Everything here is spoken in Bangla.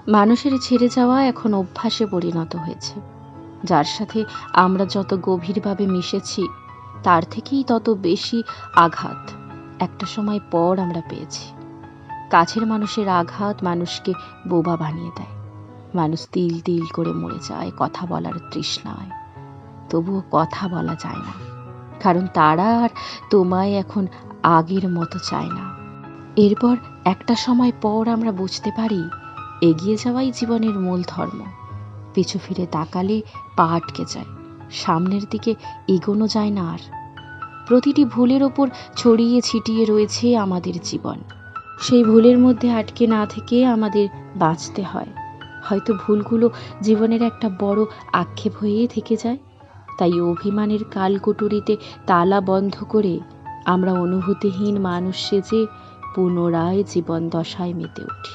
মানুষের ছেড়ে যাওয়া এখন অভ্যাসে পরিণত হয়েছে। যার সাথে আমরা যত গভীরভাবে মিশেছি, তার থেকেই তত বেশি আঘাত একটা সময় পর আমরা পেয়েছি। কাছের মানুষের আঘাত মানুষকে বোবা বানিয়ে দেয়। মানুষ তিল তিল করে মরে যায় কথা বলার তৃষ্ণায়। তবুও কথা বলা যায় না, কারণ তারা আর তোমায় এখন আগের মতো চায় না। এরপর একটা সময় পর আমরা বুঝতে পারি, এগিয়ে যাওয়াই জীবনের মূল ধর্ম। পিছু ফিরে তাকালে পা আটকে যায়, সামনের দিকে এগোনো যায় না আর। প্রতিটি ভুলের ওপর ছড়িয়ে ছিটিয়ে রয়েছে আমাদের জীবন। সেই ভুলের মধ্যে আটকে না থেকে আমাদের বাঁচতে হয়। হয়তো ভুলগুলো জীবনের একটা বড় আক্ষেপ হয়ে থেকে যায়। তাই অভিমানের কালকুটুরিতে তালা বন্ধ করে আমরা অনুভূতিহীন মানুষ সেজে পুনরায় জীবন দশায় মেতে উঠি।